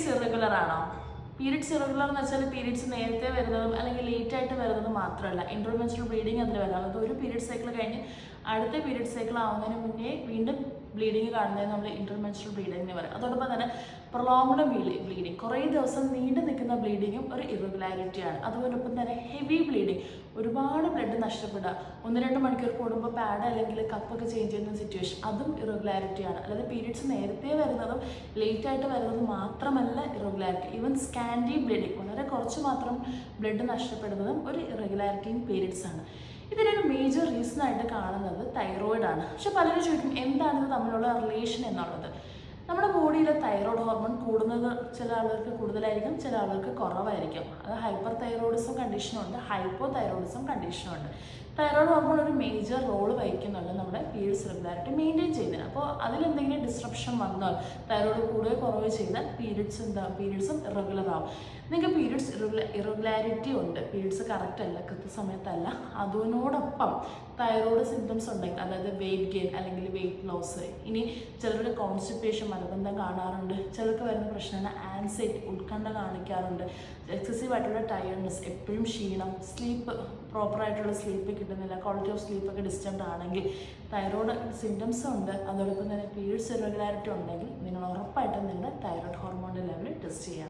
Periods irregular ആണോ? Periods irregular എന്ന് വെച്ചാൽ പീരിയഡ്സ് നേരത്തെ വരുന്നതും അല്ലെങ്കിൽ ലേറ്റ് ആയിട്ട് വരുന്നതും മാത്രമല്ല, ഇൻട്രോമെൻസ്ട്രൽ ബ്ലീഡിങ് അതിൽ വരാം. അത് ഒരു പീരിയഡ് സൈക്കിൾ കഴിഞ്ഞ് അടുത്ത പീരിയഡ് സൈക്കിൾ ആവുന്നതിന് മുന്നേ വീണ്ടും ബ്ലീഡിങ് കാണുന്നതിന് നമ്മൾ ഇൻട്രോമെൻസ്ട്രൽ ബ്ലീഡിംഗ് എന്ന് പറയും. അതോടൊപ്പം തന്നെ പ്രൊലോങ്ഡ് ബ്ലീഡിങ്, കുറേ ദിവസം നീണ്ടു നിൽക്കുന്ന ബ്ലീഡിങ്ങും ഒരു ഇറഗുലാരിറ്റിയാണ്. അതോടൊപ്പം തന്നെ ഹെവി ബ്ലീഡിങ്, ഒരുപാട് ബ്ലഡ് നഷ്ടപ്പെടുക, 1-2 മണിക്കൂർ കൂടുമ്പോൾ പാഡ് അല്ലെങ്കിൽ കപ്പൊക്കെ ചേഞ്ച് ചെയ്യുന്ന സിറ്റുവേഷൻ, അതും ഇറഗുലാരിറ്റിയാണ്. അല്ലാതെ പീരിയഡ്സ് നേരത്തെ വരുന്നതും ലേറ്റ് ആയിട്ട് വരുന്നതും മാത്രമല്ല ഇറഗുലാരിറ്റി. ഈവൻ സ്കാൻഡി ബ്ലീഡിങ്, വളരെ കുറച്ച് മാത്രം ബ്ലഡ് നഷ്ടപ്പെടുന്നതും ഒരു ഇറഗുലാരിറ്റി ഇൻ പീരിയഡ്സ് ആണ്. ഇതിനൊരു മേജർ റീസൺ ആയിട്ട് കാണുന്നത് തൈറോയിഡ് ആണ്. പക്ഷെ പലരും ചോദിക്കും എന്താണിത് തമ്മിലുള്ള റിലേഷൻ എന്നുള്ളത്. നമ്മുടെ ബോഡിയിലെ തൈറോയ്ഡ് ഹോർമോൺ കൂടുന്നത് ചില ആളുകൾക്ക് കൂടുതലായിരിക്കും, ചില ആളുകൾക്ക് കുറവായിരിക്കും. അത് ഹൈപ്പർ തൈറോയിഡിസം കണ്ടീഷനുണ്ട്, ഹൈപ്പോ തൈറോയിഡിസം കണ്ടീഷനുണ്ട്. തൈറോയ്ഡ് ഹോർമോൺ ഒരു മേജർ റോൾ വഹിക്കുന്നുണ്ട് നമ്മുടെ പീരിയഡ്സ് റെഗുലാരിറ്റി മെയിൻറ്റെയിൻ ചെയ്യുന്നതിന്. അപ്പോൾ അതിലെന്തെങ്കിലും ഡിസ്ട്രപ്ഷൻ വന്നാൽ, തൈറോയ്ഡ് കൂടുകയോ കുറവോ ചെയ്താൽ പീരിയഡ്സും ഇറഗുലർ ആവും. നിങ്ങൾക്ക് പീരിയഡ്സ് ഇറഗുലാരിറ്റി ഉണ്ട്, പീരിയഡ്സ് കറക്റ്റ് അല്ല, കൃത്യസമയത്തല്ല, അതിനോടൊപ്പം തൈറോയ്ഡ് സിംറ്റംസ് ഉണ്ടെങ്കിൽ, അതായത് വെയിറ്റ് ഗെയിൻ അല്ലെങ്കിൽ വെയിറ്റ് ലോസ്, ഇനി ചിലരുടെ കോൺസ്റ്റിപ്പേഷൻ മലബന്ധം കാണാറുണ്ട്, ചിലർക്ക് വരുന്ന പ്രശ്നമാണ് ആൻസൈറ്റി, ഉത്കണ്ഠ കാണിക്കാറുണ്ട്, എക്സസീവ് ആയിട്ടുള്ള ടയർഡ്നെസ്, എപ്പോഴും ക്ഷീണം, സ്ലീപ്പ് പ്രോപ്പറായിട്ടുള്ള സ്ലീപ്പ് കിട്ടുന്നില്ല, ക്വാളിറ്റി ഓഫ് സ്ലീപ്പൊക്കെ ഡിസ്റ്റർബ്ഡ് ആണെങ്കിൽ തൈറോയ്ഡ് സിംറ്റംസ് ഉണ്ട്. അതോടൊപ്പം തന്നെ പീരിയഡ്സ് ഇറഗുലാരിറ്റി ഉണ്ടെങ്കിൽ നിങ്ങൾ ഉറപ്പായിട്ടും നിങ്ങളുടെ തൈറോയ്ഡ് ഹോർമോണിൻ്റെ ലെവൽ ടെസ്റ്റ് ചെയ്യാം.